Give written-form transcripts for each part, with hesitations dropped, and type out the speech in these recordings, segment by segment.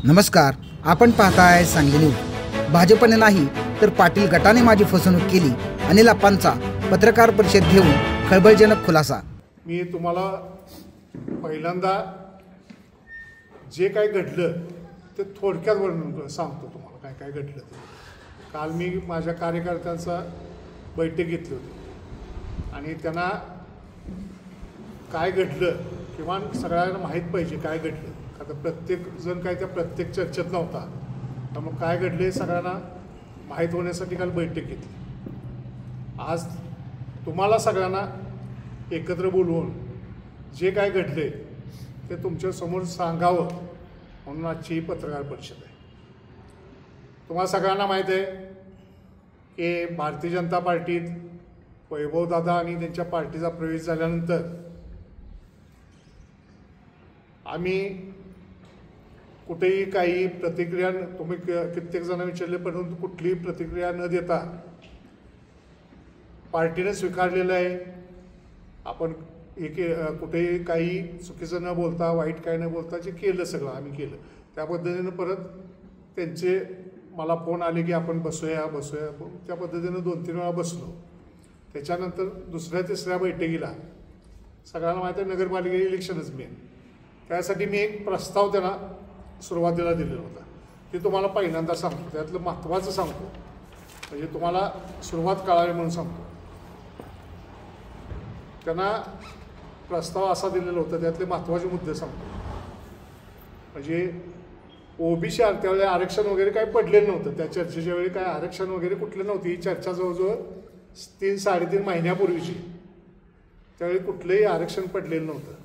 नमस्कार, आपण पाहताय सांगली न्यूज। भाजपने नाही तर पाटील गटाने माझी फसवणूक केली, अनिल अप्पांचा पत्रकार परिषद घेऊन खळबळजनक खुलासा। मी तुम्हाला पहिल्यांदा जे काय घडलं ते थोडक्यात वर्णन सांगतो तुम्हाला काय काय घडलं ते। काल मी माझ्या कार्यकर्त्यांचा बैठक घेतली होती आणि त्यांना काय घडलं किंवा सगळ्यांना माहीत पाहिजे काय घडलं, आता प्रत्येक जण काय त्या प्रत्येक चर्चेत नव्हता, त्यामुळे काय घडले सगळ्यांना माहीत होण्यासाठी काल बैठक घेतली। आज तुम्हाला सगळ्यांना एकत्र बोलवून जे काय घडले ते तुमच्या समोर सांगावं म्हणून आजची पत्रकार परिषद आहे। तुम्हाला सगळ्यांना माहीत आहे की भारतीय जनता पार्टीत वैभवदादा आणि त्यांच्या पार्टीचा प्रवेश झाल्यानंतर आम्ही कुठेही काही प्रतिक्रिया, तुम्ही कित्येक जण विचारले परंतु कुठलीही प्रतिक्रिया न देता पार्टीने स्वीकारलेलं आहे। आपण कुठेही काही चुकीचं न बोलता, वाईट काय न बोलता जे केलं सगळं आम्ही केलं। त्या पद्धतीनं परत त्यांचे मला फोन आले की आपण बसूया, त्या पद्धतीनं 2-3 वेळा बसलो। त्याच्यानंतर दुसऱ्या तिसऱ्या बैठकीला सगळ्यांना माहिती आहे नगरपालिका इलेक्शनच मेन, त्यासाठी मी एक प्रस्ताव त्यांना सुरुवातीला दिलेला होता, ते तुम्हाला पहिल्यांदा सांगतो, त्यातलं महत्त्वाचं सांगतो, म्हणजे तुम्हाला सुरुवात कळावी म्हणून सांगतो। त्यांना प्रस्ताव असा दिलेला होता, त्यातले महत्त्वाचे मुद्दे सांगतो। म्हणजे ओबीसी त्यावेळी आरक्षण वगैरे काही पडलेलं नव्हतं, त्या चर्चेच्या वेळी काय आरक्षण वगैरे कुठलं नव्हतं। ही चर्चा जवळजवळ 3-3.5 महिन्यापूर्वीची, त्यावेळी कुठलंही आरक्षण पडलेलं नव्हतं।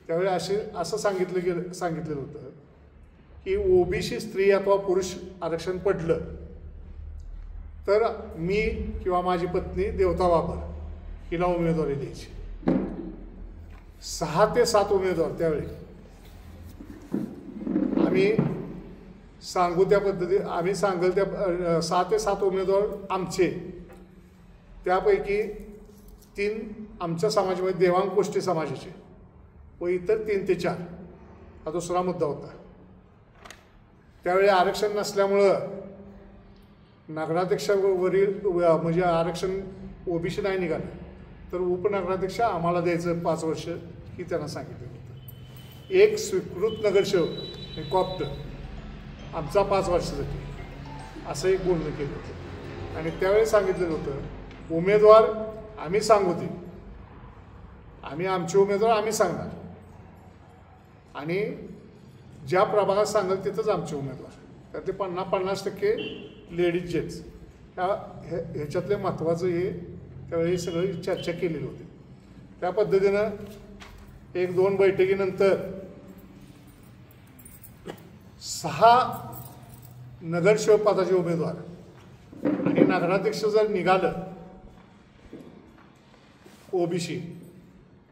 त्यावेळी असं सांगितलेलं होतं की ओबीसी स्त्री अथवा पुरुष आरक्षण पडलं तर मी किंवा माझी पत्नी देवता बाबर हिला उमेदवारी द्यायची। 6 ते 7 उमेदवार त्यावेळी आम्ही सांगू त्या पद्धती, आम्ही सांगेल त्या 6 ते 7 उमेदवार आमचे, त्यापैकी 3 आमच्या समाजामध्ये देवांग कोष्टी समाजाचे व इतर 3 ते 4 हा दुसरा मुद्दा होता। त्यावेळी आरक्षण नसल्यामुळं नगराध्यक्षावरील म्हणजे आरक्षण ओबीसी नाही निघालं तर उपनगराध्यक्ष आम्हाला द्यायचं 5 वर्ष ही त्यांना सांगितलं होतं। एक स्वीकृत नगरसेवक कॉप्ट आमचा 5 वर्षासाठी असं एक बोलणं केलं होतं। आणि त्यावेळी सांगितलेलं होतं उमेदवार आम्ही सांगू ते, आम्ही आमचे उमेदवार आम्ही सांगणार आणि ज्या प्रभागात सांगाल तिथंच आमचे उमेदवार, त्यातले 50% लेडीज जेंट्स, ह्याच्यातले महत्त्वाचं हे त्यावेळी सगळी चर्चा केलेली होती। त्या पद्धतीनं 1-2 बैठकीनंतर 6 नगरसेवक पदाचे उमेदवार आणि नगराध्यक्ष जर निघालं ओबीसी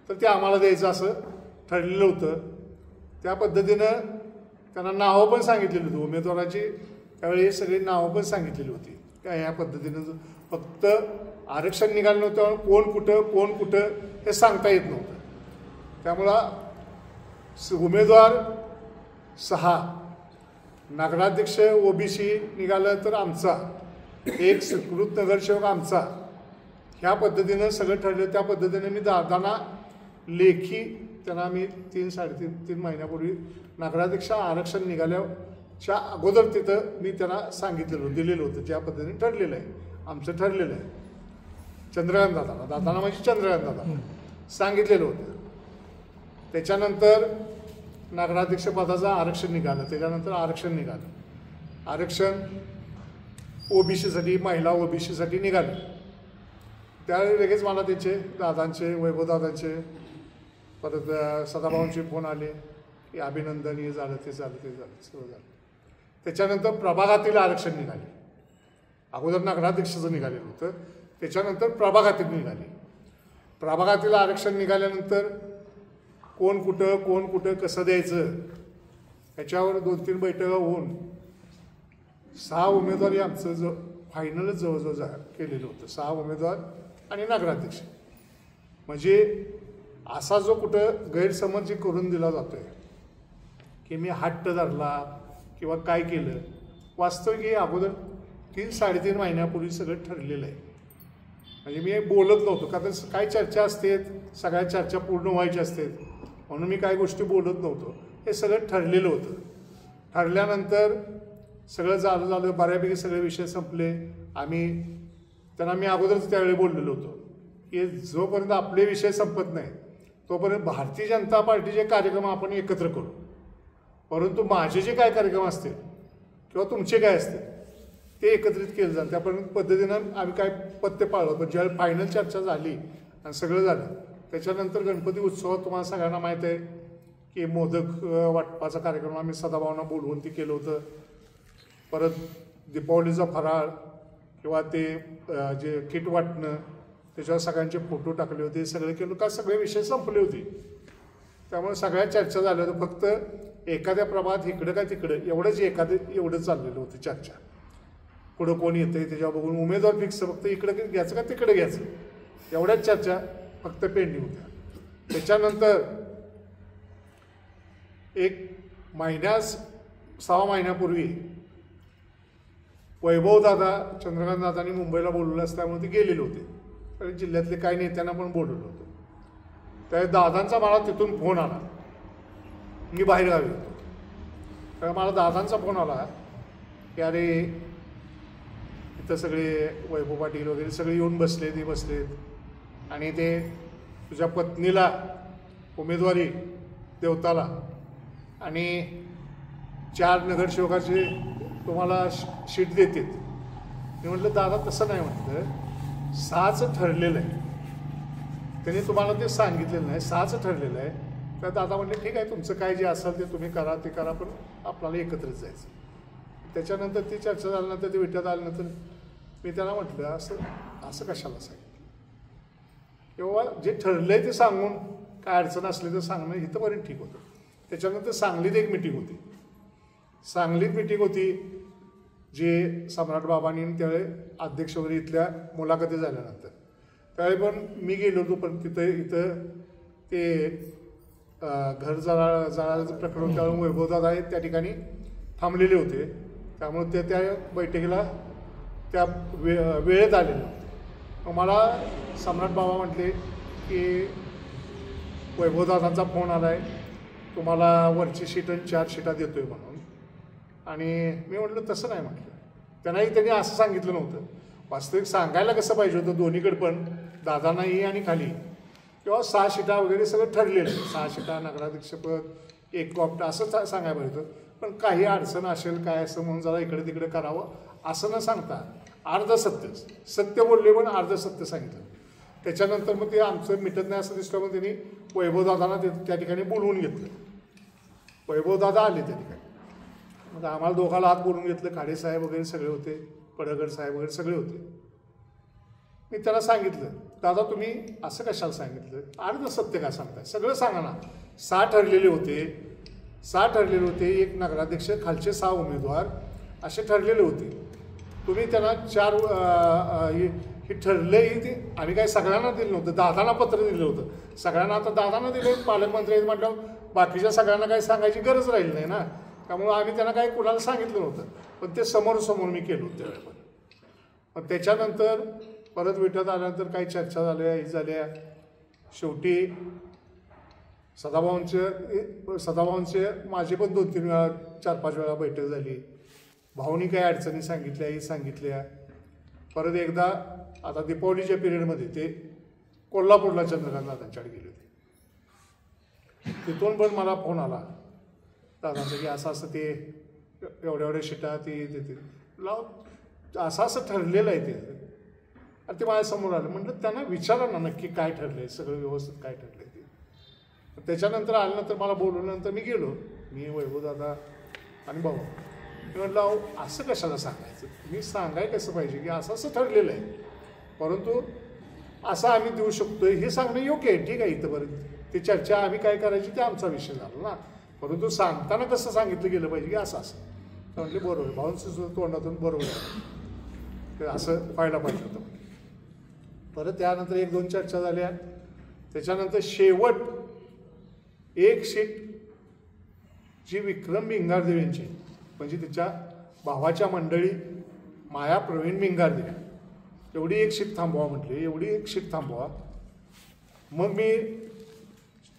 तर ते आम्हाला द्यायचं असं ठरलेलं होतं। त्या पद्धतीनं त्यांना नावं पण सांगितलेली होती उमेदवाराची, त्यावेळी सगळी नावं पण सांगितलेली होती काय ह्या पद्धतीनं। फक्त आरक्षण निघालं नव्हतं, कोण कुठं हे सांगता येत नव्हतं। त्यामुळं उमेदवार 6, नगराध्यक्ष ओबीसी निघालं तर आमचा, एक स्वीकृत नगरसेवक आमचा, ह्या पद्धतीनं सगळं ठरलं। त्या पद्धतीने मी दादांना लेखी त्यांना मी 3-3.5 महिन्यापूर्वी नगराध्यक्ष आरक्षण निघाल्याच्या अगोदर तिथं मी त्यांना सांगितलेलं दिलेलं होतं, ज्या पद्धतीने ठरलेलं आहे, आमचं ठरलेलं आहे। चंद्रकांत दादांना म्हणजे चंद्रकांत दादा सांगितलेलं होतं। त्याच्यानंतर नगराध्यक्षपदाचं आरक्षण निघालं, त्याच्यानंतर आरक्षण निघालं, आरक्षण ओबीसीसाठी, महिला ओबीसीसाठी निघालं। त्यावेळी लगेच मला त्याचे दादांचे, वैभवदादांचे, परत सदाभाऊंचे फोन आले की अभिनंदन, हे झालं ते झालं सगळं झालं। त्याच्यानंतर प्रभागातील आरक्षण निघाले, अगोदर नगराध्यक्षाचं निघालेलं होतं, त्याच्यानंतर प्रभागातील निघाले। प्रभागातील आरक्षण निघाल्यानंतर कोण कुठं कसं द्यायचं याच्यावर 2-3 बैठका होऊन 6 उमेदवारी आमचं फायनलच जवळजवळ केलेलं होतं। 6 उमेदवार आणि नगराध्यक्ष, म्हणजे असा जो कुठं गैरसमज करून दिला जातोय की मी हट्ट धरला किंवा काय केलं. वास्तविक हे अगोदर 3-3.5 महिन्यापूर्वी सगळं ठरलेलं आहे. म्हणजे मी बोलत नव्हतो, का तर काय चर्चा असते, सगळ्या चर्चा पूर्ण व्हायच्या असतात म्हणून मी काय गोष्टी बोलत नव्हतो. हे सगळं ठरलेलं होतं. ठरल्यानंतर सगळं झालं बऱ्यापैकी सगळे विषय संपले. त्यांना मी अगोदरच त्यावेळी बोललेलो होतो की जोपर्यंत आपले विषय संपत नाही तोपर्यंत भारतीय जनता पार्टीचे कार्यक्रम आपण एकत्र करू, परंतु माझे जे काय कार्यक्रम असतील किंवा तुमचे काय असतील ते एकत्रित केलं जाईल. त्या पद्धतीनं आम्ही काय पत्ते पाळलो. पण ज्यावेळी फायनल चर्चा झाली आणि सगळं झालं त्याच्यानंतर गणपती उत्सवात तुम्हाला सगळ्यांना माहीत आहे की मोदक वाटपाचा कार्यक्रम आम्ही सदाभावना बोलवून ते केलं होतं. परत दीपावलीचा फराळ किंवा ते जे किट वाटणं त्याच्यावर सगळ्यांचे फोटो टाकले होते, सगळे केलं का सगळे विषय संपले होते. त्यामुळे सगळ्या चर्चा झाल्या होत्या. फक्त एखाद्या प्रभात इकडं का तिकडं एवढं चाललेलं होतं चर्चा. पुढं कोण येतंय त्याच्यावर बघून उमेदवार फिक्स, फक्त इकडं घ्यायचं का तिकडं घ्यायचं एवढ्याच चर्चा फक्त पेंडिंग होत्या. त्याच्यानंतर 6 महिन्यापूर्वी वैभवदादा चंद्रकांतदादांनी मुंबईला बोलवलं असल्यामुळे ते गेलेले होते. आणि जिल्ह्यातले काही नेत्यांना पण बोलवलं होतं. त्या दादांचा मला तिथून फोन आला, मी बाहेरगावी होतो. तर मला दादांचा फोन आला की अरे इथं सगळे वैभव पाटील वगैरे सगळे येऊन बसलेत आणि ते तुझ्या पत्नीला उमेदवारी देवताला आणि 4 नगरसेवकाचे तुम्हाला शीट देतील. मी म्हटलं दादा तसं नाही, म्हटलं 6चं ठरलेलं आहे. त्यांनी तुम्हाला ते सांगितलेलं नाही, 6चं ठरलेलं आहे. तर दादा म्हटले ठीक आहे तुमचं काय जे असेल ते तुम्ही करा, ते करा, पण आपल्याला एकत्रच जायचं. त्याच्यानंतर ती चर्चा झाल्यानंतर ते विट्यात आल्यानंतर मी त्याला म्हटलं असं कशाला सांगितलं किंवा जे ठरलं आहे ते सांगून काय अडचण असली तर सांगणं इथंपर्यंत ठीक होतं. त्याच्यानंतर सांगलीत एक मिटिंग होती जे सम्राट बाबांनी त्यावेळी अध्यक्ष वगैरे इथल्या मुलाखती झाल्यानंतर त्यावेळी पण मी गेलो होतो. पण इथं ते घर जाळाचं प्रकरण त्यावेळी वैभवदादा त्या ठिकाणी थांबलेले होते. त्यामुळे ते त्या बैठकीला त्या वेळेत आलेलं. मग मला सम्राट बाबा म्हटले की वैभवदादांचा फोन आला आहे, तुम्हाला वरची शीट आणि 4 शीटा देतोय म्हणून. आणि मी म्हटलं तसं नाही म्हटलं. त्यांनी असं सांगितलं नव्हतं. वास्तविक सांगायला कसं पाहिजे होतं दोन्हीकडे पण, दादांनाही आणि खाली, किंवा 6 शीटा वगैरे सगळं ठरलेलं. 6 शीटा नगराध्यक्षपद 1 कॉप्ट असं सांगायला पाहिजे होतं. पण काही अडचण असेल काय असं म्हणून जरा इकडे तिकडे करावं असं न सांगता सत्य बोलले पण अर्धसत्य सांगितलं. त्याच्यानंतर मग ते आमचं मिटत नाही असं दिसलं. मग त्यांनी वैभवदादांना त्या ठिकाणी बोलवून घेतलं. वैभवदादा आले त्या ठिकाणी. मग आम्हाला दोघाला हात बोलून घेतलं. खाडेसाहेब वगैरे सगळे होते, पडळकर साहेब वगैरे सगळे होते. मी त्याला सांगितलं दादा तुम्ही असं कशाला सांगितलं, अर्धसत्य का सांगताय, सगळं सांगा ना. 6 ठरलेले होते. 1 नगराध्यक्ष, खालचे 6 उमेदवार असे ठरलेले होते. तुम्ही त्यांना 4 हे ठरलंही ते आम्ही काही सगळ्यांना दिलं नव्हतं. दादांना पत्र दिलं होतं सगळ्यांना. आता दादांना दिले, पालकमंत्री म्हटलं बाकीच्या सगळ्यांना काही सांगायची गरज राहिली नाही ना. त्यामुळं आम्ही त्यांना काही कुणाला सांगितलं नव्हतं. पण ते समोर मी केलं होतं त्यावेळेला. पण त्याच्यानंतर परत विट्यात आल्यानंतर काही चर्चा झाल्या. शेवटी सदाभाऊंचे माझे पण 2-3 वेळा 4-5 वेळा बैठक झाली. भाऊनी काही अडचणी सांगितल्या. परत एकदा आता दीपावलीच्या पिरियडमध्ये ते कोल्हापूरला चंद्रकांत दादांच्याकडे गेले होते. तिथून पण मला फोन आला दादांचं की असं ते एवढ्या शीटा ते देते असं ठरलेलं आहे ते. आणि ते माझ्यासमोर आलं. म्हटलं त्यांना विचारा ना नक्की काय ठरलं आहे, सगळं व्यवस्थित काय ठरलं आहे ते. त्याच्यानंतर आल्यानंतर मला बोलवल्यानंतर मी गेलो, मी वैभवदादा आणि भाऊ. मी म्हटलं अहो असं कशाला सांगायचं, मी सांगायला कसं पाहिजे की असं ठरलेलं आहे, परंतु असं आम्ही देऊ शकतोय हे सांगणं योग्य आहे. ठीक आहे, इथंपर्यंत ती चर्चा आम्ही काय करायची ते आमचा विषय झाला ना. परंतु सांगताना कसं सांगितलं गेलं पाहिजे की असं म्हटले बरोबर. भाऊंचं सुद्धा तोंडातून बरोबर आहे, ते असं व्हायला पाहिजे होतं. परत त्यानंतर 1-2 चर्चा झाल्या. त्याच्यानंतर शेवट 1 शीट जी विक्रम भिंगारदेव यांची म्हणजे तिच्या भावाच्या मंडळी माया प्रवीण भिंगारदेव एवढी एक शीट थांबवा म्हटली, एवढी एक शीट थांबवा. मग मी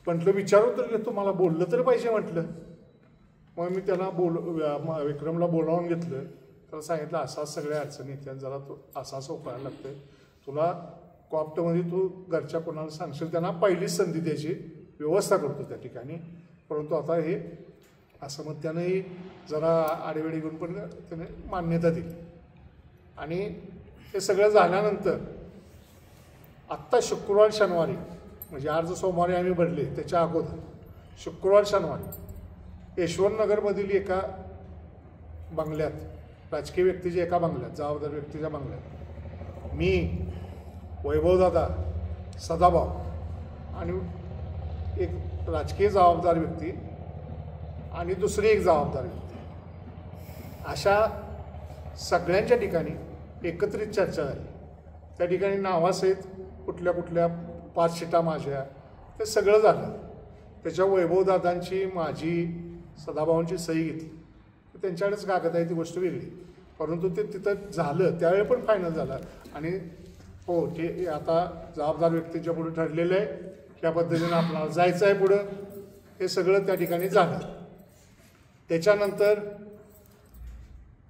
म्हटलं विचारू तर घेतो, मला बोललं तर पाहिजे म्हटलं. मग मी त्यांना विक्रमला बोलावून घेतलं. त्याला सांगितलं असाच सगळ्या अडचणी येतात, जरा तो असा उपाय लागतोय, तुला कॉप्टमध्ये तू घरच्या कोणाला सांगशील त्यांना पहिलीच संधी द्यायची व्यवस्था करतो त्या ठिकाणी. परंतु आता हे असं मग त्यानंही जरा आडेवेडी घेऊन पण त्याने मान्यता दिली. आणि हे सगळं झाल्यानंतर आत्ता शुक्रवार शनिवारी म्हणजे अर्ज सोमवारी आम्ही भरले, त्याच्या अगोदर शुक्रवार शनिवारी यशवंतनगरमधील एका बंगल्यात, राजकीय व्यक्तीच्या एका बंगल्यात, जबाबदार व्यक्तीच्या बंगल्यात मी, वैभवदादा, सदाभाऊ आणि एक राजकीय जबाबदार व्यक्ती आणि दुसरी एक जबाबदार व्यक्ती अशा सगळ्यांच्या ठिकाणी एकत्रित चर्चा झाली. त्या ठिकाणी नावासहित कुठल्या कुठल्या 5 शीटा माझ्या ते सगळं झालं. त्याच्या वैभवदादांची, माझी, सदाभाऊंची सही घेतली. त्यांच्याकडेच कागद आहे ती गोष्ट वेगळी, परंतु ते तिथं झालं त्यावेळी पण फायनल झालं. आणि हो ते आता जबाबदार व्यक्तीच्या पुढे ठरलेलं आहे, त्या पद्धतीनं आपल्याला जायचं आहे पुढं. हे सगळं त्या ठिकाणी झालं. त्याच्यानंतर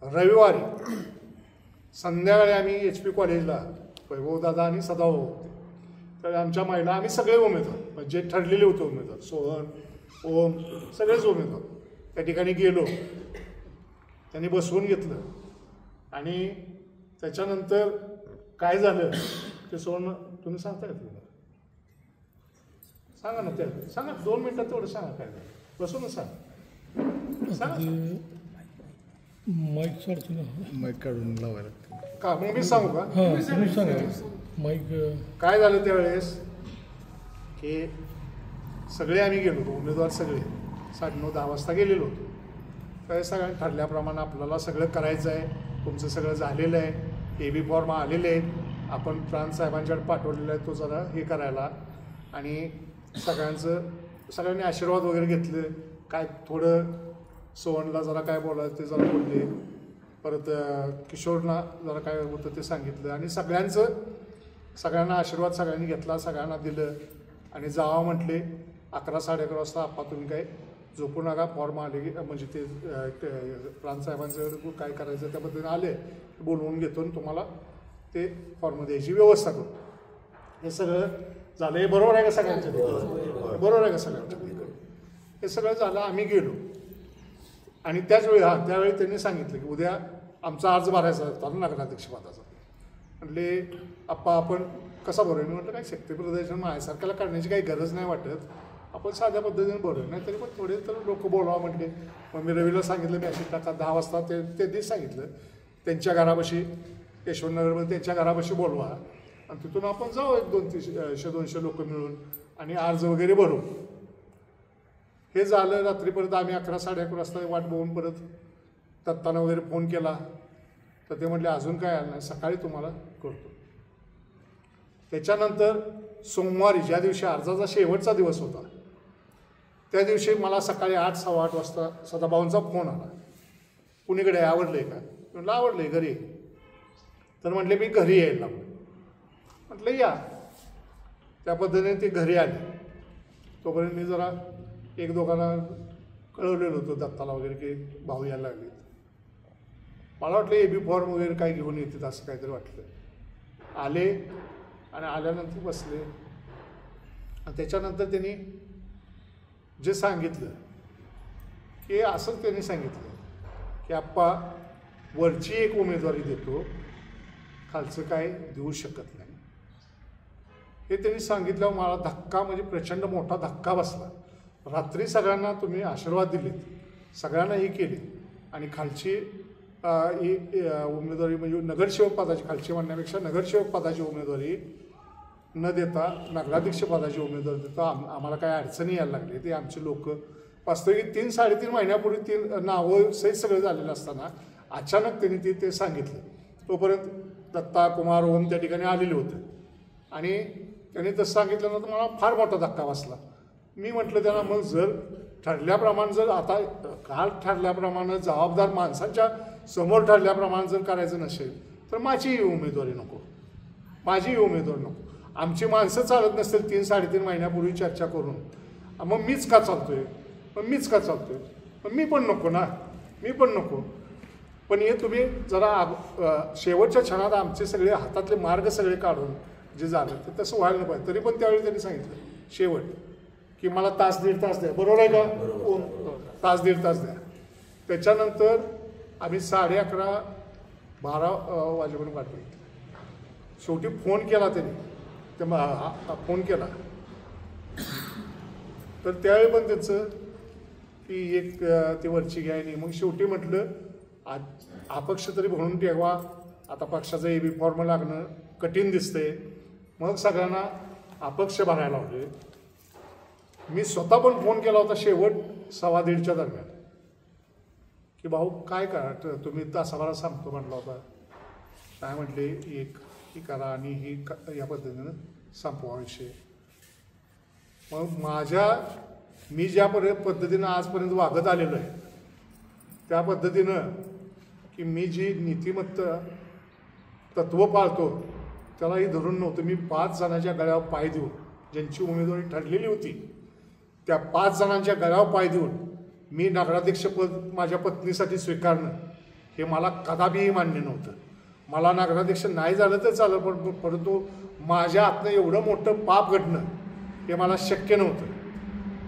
रविवारी संध्याकाळी आम्ही HP कॉलेजला वैभवदादा आणि सदाभाऊ होते. तर आमच्या महिला आम्ही सगळे उमेदवार म्हणजे ठरलेले होते उमेदवार, सोहन, ओम सगळेच उमेदवार त्या ठिकाणी गेलो. त्यांनी बसवून घेतलं. आणि त्याच्यानंतर काय झालं ते सोहन तुम्ही सांगता का? तुम्ही सांगा ना, त्या सांगा 2 मिनटात तेवढं सांगा काय झालं. बसून सांगा, सांगा. माईक काढून लावायला का मग मी सांगू का? माईक काय झालं त्यावेळेस की सगळे आम्ही गेलो होतो उमेदवार, सगळे 9:30 वाजता गेलेलो होतो. त्यावेळेस सगळ्यांनी ठरल्याप्रमाणे आपल्याला सगळं करायचं आहे. तुमचं सगळं झालेलं आहे, AB फॉर्म आलेले आहेत, आपण प्रांत साहेबांच्याकडे पाठवलेलं आहे तो जरा हे करायला. आणि सगळ्यांनी आशीर्वाद वगैरे घेतले. काय थोडं सोहनला जरा काय बोलायचं ते जरा बोलले, परत किशोरला जरा काय होतं ते सांगितलं. आणि सगळ्यांना आशीर्वाद सगळ्यांनी घेतला, सगळ्यांना दिलं. आणि जावा म्हटले 11-11:30 वाजता आप्पा तुम्ही काय झोपू नका, फॉर्म आले की म्हणजे ते प्रांत साहेबांचं काय करायचं त्या पद्धतीने आले बोलवून घेतो आणि तुम्हाला ते फॉर्म द्यायची व्यवस्था करू. हे सगळं झालं. हे बरोबर आहे का सगळ्यांच्या? बरोबर आहे का सगळ्यांच्या? हे सगळं झालं. आम्ही गेलो. आणि त्यावेळी त्यांनी सांगितलं की उद्या आमचा अर्ज भरायचा होता नगराध्यक्षपदाचा. म्हटले आप्पा आपण कसा भरूया? मी म्हटलं काय शक्ती प्रदर्शन माझ्यासारख्याला करण्याची काही गरज नाही वाटत, आपण साध्या पद्धतीने भरूया, नाही तरी पण थोडे तर लोक बोलावा म्हटले. मग मी रवीला सांगितलं मेसेज टाका 10 वाजता. त्यांनी सांगितलं त्यांच्या घरापाशी यशवंतनगरमध्ये त्यांच्या घरापाशी बोलवा आणि तिथून आपण जाऊ 100-200 लोक मिळून आणि अर्ज वगैरे भरू. हे झालं. रात्री परत आम्ही 11-11:30 वाजता वाट बघून परत दत्तानं वगैरे फोन केला तर ते म्हटले अजून काय आलं नाही, सकाळी तुम्हाला करतो. त्याच्यानंतर सोमवारी ज्या दिवशी अर्जाचा शेवटचा दिवस होता त्या दिवशी मला सकाळी 8-8:15 वाजता सदाभाऊंचा फोन आला. कुणीकडे आवडलं आहे का? म्हटलं आवडलं आहे, घरी. तर म्हटले मी घरी यायला. म्हटलं या. त्या पद्धतीने ते घरी आले. तोपर्यंत मी जरा 1-2 कळवलेलं होतं दत्ताला वगैरे की भाऊ यायला लागले. मला वाटलं AB फॉर्म वगैरे काय घेऊन येतात असं काहीतरी वाटलं. आले आणि आल्यानंतर बसले. आणि त्याच्यानंतर त्यांनी जे सांगितलं की असंच त्यांनी सांगितलं की आप्पा वरची एक उमेदवारी देतो, खालचं काय देऊ शकत नाही. हे त्यांनी सांगितल्यावर मला धक्का म्हणजे प्रचंड मोठा धक्का बसला. रात्री सगळ्यांना तुम्ही आशीर्वाद दिलेत, सगळ्यांना हे केले आणि खालची उमेदवारी म्हणजे नगरसेवक पदाची, खालची म्हणण्यापेक्षा नगरसेवक पदाची उमेदवारी न देता नगराध्यक्ष पदाची उमेदवारी देता आम्हाला काय अडचणी यायला लागली. ते आमचे लोक वास्तविक 3-3.5 महिन्यापूर्वी 3 नावं सहित सगळं झालेलं असताना अचानक त्यांनी ते सांगितलं. तोपर्यंत दत्ता, कुमार, ओम त्या ठिकाणी आलेले होते आणि त्यांनी तसं सांगितल्यानंतर मला फार मोठा धक्का बसला. मी म्हटलं त्यांना मग जर ठरल्याप्रमाणे जर आता काल ठरल्याप्रमाणे जबाबदार माणसांच्या समोर ठरल्याप्रमाणे जर करायचं नसेल तर माझीही उमेदवारी नको, माझीही उमेदवारी नको. आमची माणसं चालत नसतील 3-3.5 महिन्यापूर्वी चर्चा करून, मग मीच का चालतोय, मग मीच का चालतोय, मग मी पण नको ना, मी पण नको. पण हे तुम्ही जरा शेवटच्या क्षणात आमचे सगळे हातातले मार्ग सगळे काढून जे झालं ते तसं व्हायला नाही पाहिजे. तरी पण त्यावेळी त्यांनी सांगितलं शेवट की मला 1-1.5 तास द्या. बरोबर आहे का? 1-1.5 तास द्या. त्याच्यानंतर आम्ही 11:30-12 वाजेपर्यंत काढली. शेवटी फोन केला त्यांनी, ते फोन केला तर त्यावेळी पण त्यांचं की एक ती वरची घ्याय नाही. मग शेवटी म्हटलं अपक्ष तरी म्हणून ठेवा, आता पक्षाचं AB फॉर्म लागणं कठीण दिसतंय. मग सगळ्यांना अपक्ष भरायला लावले. मी स्वतः पण फोन केला होता शेवट 1:15च्या दरम्यान की भाऊ काय करा तुम्ही, तासाभरात सांगतो म्हटला होता. काय म्हटले, एक ही करा आणि ही या पद्धतीनं संपवा विषय. मग मी ज्या पद्धतीनं आजपर्यंत वागत आलेलो आहे त्या पद्धतीनं की मी जी नीतिमत्ता तत्त्व पाळतो त्यालाही धरून नव्हतं. मी 5 जणांच्या गळ्यावर पाय देऊन, ज्यांची उमेदवारी ठरलेली होती त्या 5 जणांच्या गळ्यावर पाय देऊन मी नगराध्यक्षपद माझ्या पत्नीसाठी स्वीकारणं हे मला कदापिही मान्य नव्हतं. मला नगराध्यक्ष नाही झालं तर चालेल, परंतु माझ्या हातनं एवढं मोठं पाप घडणं हे मला शक्य नव्हतं.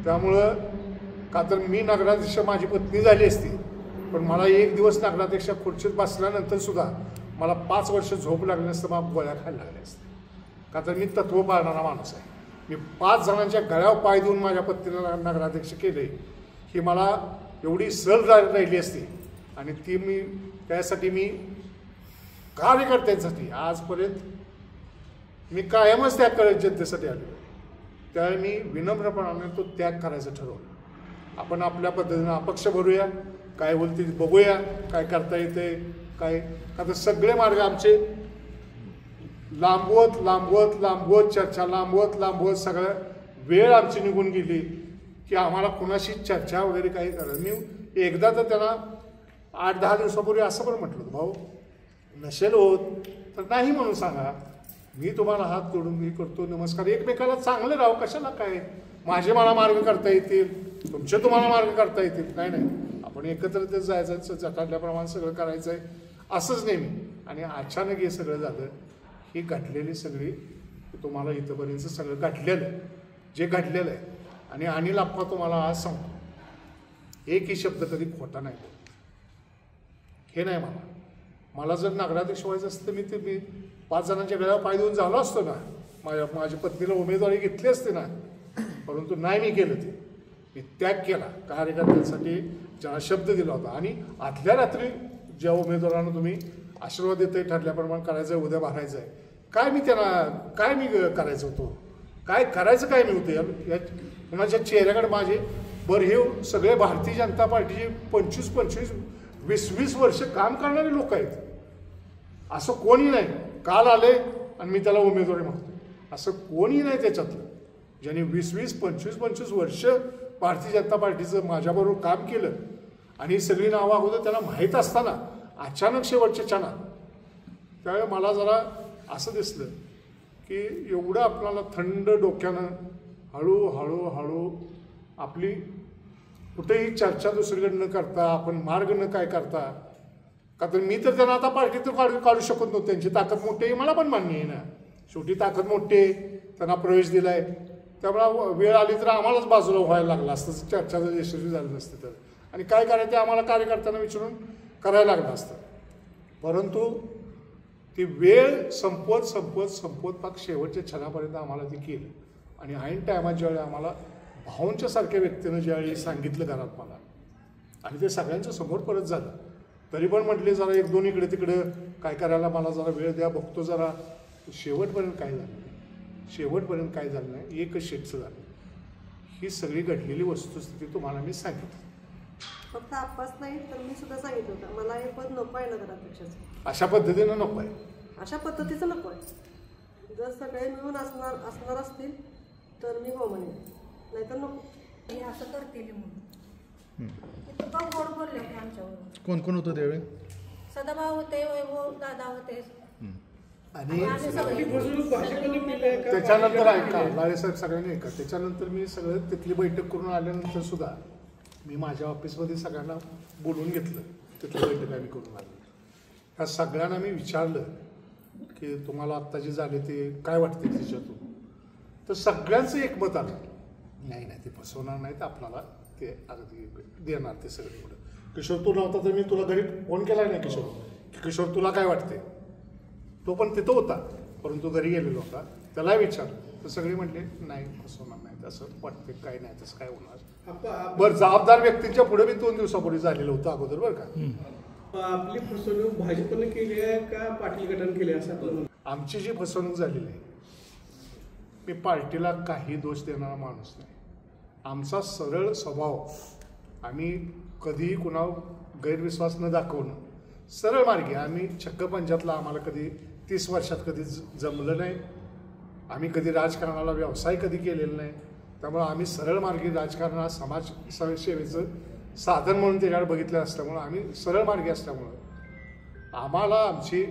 त्यामुळं का तर मी नगराध्यक्ष माझी पत्नी झाली असती, पण मला एक दिवस नगराध्यक्ष खुर्चीत बसल्यानंतर सुद्धा मला 5 वर्ष झोप लागली नसतं, मला गोळ्या खायला लागल्या असत्या. का तर मी तत्त्व पाळणारा माणूस आहे. मी 5 जणांच्या गळ्यावर पाय देऊन माझ्या पत्नीला नगराध्यक्ष केले ही मला एवढी सहल राहिली असती. आणि ती मी त्यासाठी मी कार्यकर्त्यांसाठी आजपर्यंत मी कायमच त्याग करत जनतेसाठी आलो. त्यावेळी मी विनम्रपणाने तो त्याग करायचं ठरवलं. आपण आपल्या पद्धतीनं अपक्ष भरूया, काय बोलते बघूया, काय करता येते काय. आता सगळे मार्ग आमचे लांबवत चर्चा लांबवत सगळं वेळ आमची निघून गेली की आम्हाला कुणाशी चर्चा वगैरे काही करायचं. मी एकदा तर त्यांना 8-10 दिवसापूर्वी असं पण म्हटलं, भाऊ नसेल होत तर नाही म्हणून सांगा, मी तुम्हाला हात जोडून मी करतो नमस्कार, एकमेकाला चांगलं राहू, कशाला काय माझे मला मार्ग करता येतील, तुमचे तुम्हाला मार्ग करता येतील. नाही, आपण एकत्र जायचं, झटाटल्याप्रमाणे सगळं करायचं आहे असंच नेहमी. आणि अचानक हे सगळं झालं. ही घडलेली सगळी तुम्हाला इथंपर्यंत सगळं घडलेलं जे घडलेलं आहे. आणि अनिल आप्पा तुम्हाला आज सांगतो, एकही शब्द कधी खोटा नाही. हे नाही मला जर नगराध्यक्ष व्हायचं असतं तर मी 5 जणांच्या गळ्यावर पाय देऊन झालो असतो ना, माझ्या पत्नीला उमेदवारी घेतली असते ना. परंतु नाही मी केलं. ते मी त्याग केला कार्यकर्त्यांसाठी, ज्यांना शब्द दिला होता. आणि आदल्या रात्री ज्या उमेदवारांना तुम्ही आशीर्वाद देताय ठरल्याप्रमाणे करायचं आहे, उद्या भरायचं आहे, काय मी करायचं होतं, काय करायचं काय मी होतं या कुणाच्या चेहऱ्याकडे माझे. बरं हे सगळे भारतीय जनता पार्टीचे 25-25, 20-20 वर्ष काम करणारे लोक आहेत. असं कोणी नाही काल आले आणि मी त्याला उमेदवारी मागतो असं कोणी नाही त्याच्यातलं. ज्यांनी 20-20, 25-25 वर्ष भारतीय जनता पार्टीचं माझ्याबरोबर काम केलं आणि ही सगळी नावं अगोदर त्यांना माहीत असताना अचानक शेवटच्या क्षणात त्यावेळी मला जरा असं दिसलं की एवढं आपल्याला थंड डोक्यानं हळूहळू आपली कुठेही चर्चा दुसरीकडे न करता, आपण मार्ग न काय करता. का तर मी तर त्यांना आता पार्टीतून काढू शकत नव्हतं. त्यांची ताकद मोठी आहे मला पण मान्य आहे ना. शेवटी ताकद मोठी आहे, त्यांना प्रवेश दिला आहे. त्यामुळे वेळ आली तर आम्हालाच बाजूला व्हायला लागला असतं, चर्चा जर यशस्वी झाली नसते तर. आणि काय करायचं ते आम्हाला कार्यकर्त्यांना विचारून करायला लागलं असतं. परंतु ती वेळ संपवत पाक शेवटच्या क्षणापर्यंत आम्हाला ती केली. आणि ऐन टायमात ज्यावेळी आम्हाला भाऊंच्या सारख्या व्यक्तीनं ज्यावेळी सांगितलं घरात मला, आणि ते सगळ्यांच्या समोर परत झालं, तरी पण म्हटले जरा 1-2 इकडे तिकडे काय करायला मला जरा वेळ द्या, बघतो जरा. शेवटपर्यंत काय झालं नाही, एकच शेटचं झालं. ही सगळी घडलेली वस्तुस्थिती तुम्हाला मी सांगितली. फक्त आप्पाच नाही तर मी सुद्धा सांगितलं होतं मला हे पद नको आहे नगराध्यक्षाचं. अशा पद्धतीनं नको आहे, अशा पद्धतीचं नको आहे. जर सगळे मिळून असणार असतील तर मी हो म्हणेन. नाहीतर नको. हे असं करतील म्हणून इतकं गोड बोलले ते आमच्यावर. कोण कोण होतं त्यावेळी? सदाभाऊ होते, वैभव दादा होते आणि आम्ही सगळे. त्याच्यानंतर ऐका लाळे साहेब सगळ्यांनी ऐका. त्याच्यानंतर मी सगळं तिथली बैठक करून आल्यानंतर सुद्धा मी माझ्या ऑफिसमध्ये सगळ्यांना बोलवून घेतलं. तिथली बैठक आम्ही करून आलो. ह्या सगळ्यांना मी विचारलं की तुम्हाला आत्ता जे झाले ते काय वाटते त्याच्यातून. तर सगळ्यांचं एकमत आलं, नाही नाही ते फसवणार नाहीत, आपल्याला ते अगदी देणार ते सगळे पुढं. किशोर तू नव्हता तर मी तुला घरी फोन केला नाही किशोर, की किशोर तुला काय वाटते. तो पण तिथं होता परंतु घरी गेलेला होता. त्याला विचारलं तर सगळे म्हटले नाही फसवणार नाही, असं वाटते काय नाही तसं काय होणार. बरं जबाबदार व्यक्तींच्या पुढे मी 2 दिवसापूर्वी झालेलं होतं अगोदर बरं का. आपली फसवणूक भाजपने केली आहे का पाटील गटाने केली आहे असं? आमची जी फसवणूक झालेली आहे मी पार्टीला काही दोष देणारा माणूस नाही. आमचा सरळ स्वभाव, आम्ही कधीही कुणावर गैरविश्वास न दाखवणं, सरळ मार्गी. आम्ही छक्क पंचायतला आम्हाला कधी 30 वर्षात कधी जमलं नाही. आम्ही कधी राजकारणाला व्यवसाय कधी केलेला नाही. त्यामुळं आम्ही सरळ मार्गी राजकारण समाज सेवेचं साधन म्हणून त्याच्याकडे बघितलं असल्यामुळं आम्ही सरळ मार्गी असल्यामुळं आम्हाला आमची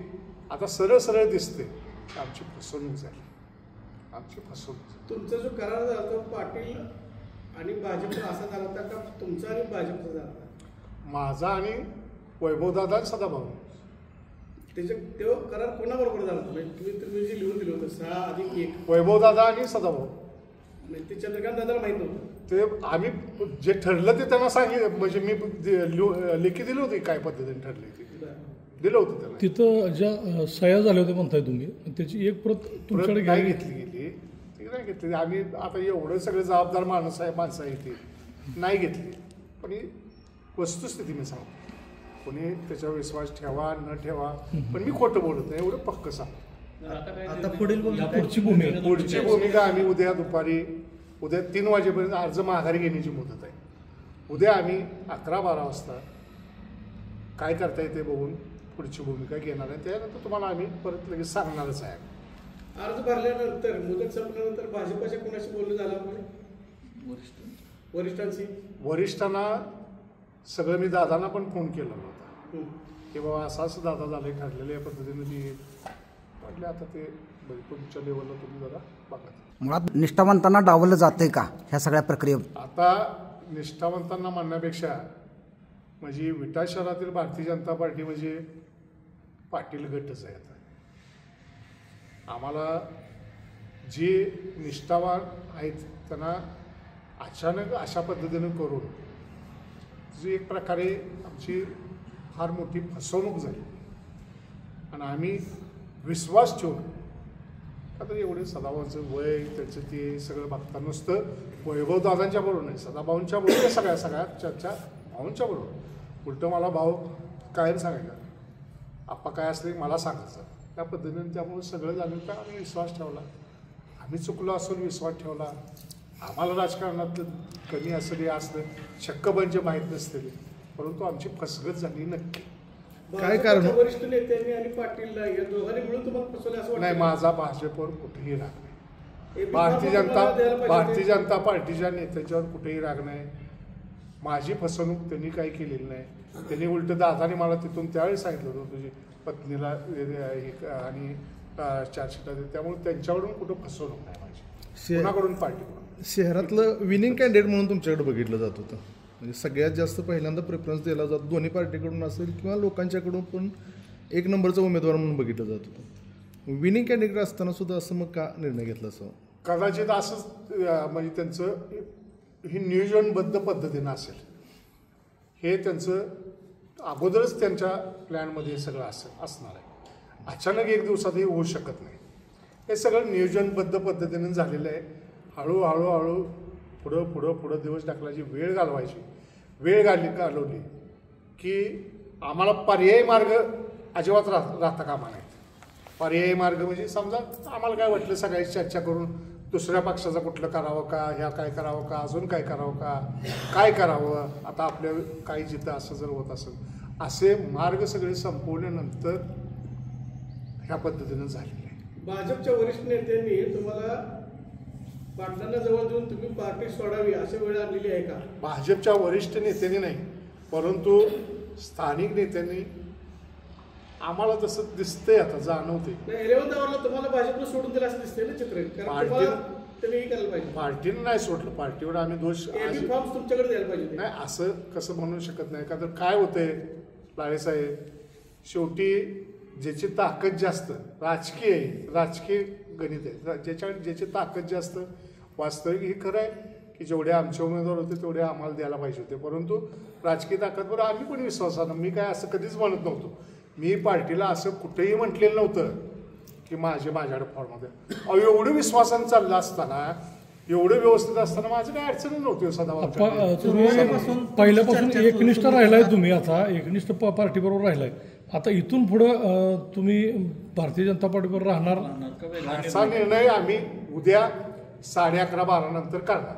आता सरळ सरळ दिसते आमची फसवणूक झाली. आमची फसवणूक. तुमचा जो करार झाला तो पाटील आणि भाजपचा असा झाला होता का तुमचा आणि भाजपचा झाला होता? माझा आणि वैभवदादा आणि सदाभाऊ. तो करार कोणाबरोबर झाला होता? तुम्ही जे लिहून दिलं होतं 6+1. वैभवदादा आणि सदाभाऊ. नाही ते चंद्रकांत दादाला माहित नव्हतं. ते आम्ही जे ठरलं ते त्यांना सांगितलं, म्हणजे मी लेखी दिली होती काय पद्धतीने ठरली ती दिलं होतं त्यांना. तिथं ज्या सह्या झाल्या होत्या म्हणताय तुम्ही, त्याची एक प्रत तुमच्याकडे काय घेतली गेली ती नाही घेतली. आम्ही आता एवढं सगळे जबाबदार माणसं आहे ती नाही घेतली. पण ही वस्तुस्थिती मी सांगतो, कोणी त्याच्यावर विश्वास ठेवा न ठेवा, पण मी खोटं बोलत नाही एवढं पक्क सांग. आता पुढची भूमिका आम्ही उद्या 3 वाजेपर्यंत अर्ज माघारी घेण्याची मुदत आहे. उद्या आम्ही 11-12 वाजता काय करता येते बघून पुढची भूमिका घेणार आहे. त्यानंतर तुम्हाला आम्ही परत लगेच सांगणारच आहे. अर्ज भरल्यानंतर मुदत संपल्यानंतर भाजपच्या कोणाशी बोलणं झालं आपण? वरिष्ठांना सगळं मी दादांना पण फोन केला होता की बाबा असं दादा झालं ठरलेलं या पद्धतीने मी म्हटलं आता ते तुमच्या लेवलला तुम्ही जरा बघा. मुळात निष्ठावंतांना डावललं जातंय का ह्या सगळ्या प्रक्रियेत? आता निष्ठावंतांना म्हणण्यापेक्षा म्हणजे विटा शहरातील भारतीय जनता पार्टी म्हणजे पाटील गटच आहे. आता आम्हाला जे निष्ठावान आहेत त्यांना अचानक अशा पद्धतीनं करून जी एक प्रकारे आमची फार मोठी फसवणूक झाली. आणि आम्ही विश्वास ठेवून आता एवढे सदाभाऊंचं वय त्याचं ते सगळं बघता नुसतं वैभवदादांच्या बरोबर नाही, सदाभाऊंच्या बरोबर सगळ्या चर्चा भाऊंच्या बरोबर. उलटं मला भाऊ काय सांगायचं, आप्पा काय असले मला सांगायचं त्या पद्धतीने. त्यामुळे सगळं झालं तर आम्ही विश्वास ठेवला. आम्ही चुकलो असून विश्वास ठेवला. आम्हाला राजकारणातलं कमी असलं शक्कबंज माहीत नसतील, परंतु आमची फसगत झाली नक्की. काय कारण? वरिष्ठ नेत्यांनी आणि पाटील या दोघांनी मिळून तुम्हाला फसवलं असं वाटतं? नाही, माझा भाजपवर कुठेही राग नाही. भारतीय जनता पार्टीच्या नेत्यांच्यावर कुठेही राग नाही. माझी फसवणूक त्यांनी काही केलेली नाही. त्यांनी उलट दादाने मला तिथून त्यावेळी सांगितलं होतं तुझी पत्नीला आणि चार्जशीट, त्यामुळे त्यांच्याकडून कुठं फसवणूक नाही माझी, कोणाकडून पार्टीकडून. शहरातलं विनिंग कॅन्डिडेट म्हणून तुमच्याकडे बघितलं जात होतं, म्हणजे सगळ्यात जास्त पहिल्यांदा प्रेफरन्स दिला जातो दोन्ही पार्टीकडून असेल किंवा लोकांच्याकडून पण 1 नंबरचा उमेदवार म्हणून बघितलं जात होतं. विनिंग कॅन्डिडेट असताना सुद्धा असं मग का निर्णय घेतला असावा? कदाचित असंच म्हणजे त्यांचं ही नियोजनबद्ध पद्धतीनं असेल. हे त्यांचं अगोदरच त्यांच्या प्लॅनमध्ये सगळं असणार आहे. अचानक 1 दिवसात हे होऊ शकत नाही. हे सगळं नियोजनबद्ध पद्धतीनं झालेलं आहे. हळूहळू पुढं दिवस टाकल्याची वेळ घालवली की आम्हाला पर्यायी मार्ग अजिबात राहता कामा नाहीत. पर्यायी मार्ग म्हणजे समजा आम्हाला काय वाटलं सगळ्याची चर्चा करून दुसऱ्या पक्षाचं कुठलं करावं का, ह्या काय करावं का, अजून काय करावं का, काय करावं आता आपल्या काही जिथं असं जर होत असेल असे मार्ग सगळे संपवल्यानंतर ह्या पद्धतीनं झालेले आहे. भाजपच्या वरिष्ठ नेत्यांनी तुम्हाला पाटलांना जवळ देऊन तुम्ही पार्टी सोडावी अशी वेळ आलेली आहे का? भाजपच्या वरिष्ठ नेत्यांनी नाही, परंतु स्थानिक नेत्यांनी आम्हाला तसं दिसतंय, आता जाणवते. 11th आवरला तुम्हाला भाजपला सोडून दिलं असं दिसतंय ना चित्र, कारण तुम्हाला तुम्ही हे करायला पाहिजे. पार्टीनं नाही सोडलं, पार्टीवर आम्ही दोष फॉर्म तुमच्याकडे द्यायला पाहिजे. नाही, असं कसं म्हणू शकत नाही. का तर काय होतंय लाळेसाहेब, शेवटी ज्याची ताकद जास्त राजकीय गणित आहे, ज्याची ताकद जास्त. वास्तविक हे खरं आहे की जेवढे आमचे उमेदवार होते तेवढे आम्हाला द्यायला पाहिजे होते, परंतु राजकीय ताकदवर आम्ही पण विश्वासानं, मी काय असं कधीच म्हणत नव्हतो. मी पार्टीला असं कुठेही म्हटलेलं नव्हतं की माझ्याकडे फॉर्म द्या. एवढं विश्वासानं चाललं असताना, एवढं व्यवस्थित असताना माझं काही अडचण नव्हती. सदा तुम्ही पहिल्यापासून एकनिष्ठ राहिलाय, तुम्ही आता एकनिष्ठ पार्टीबरोबर राहिलाय. आता इथून पुढं तुम्ही भारतीय जनता पार्टीबरोबर राहणार? असा निर्णय आम्ही उद्या 11:30-12 नंतर करणार.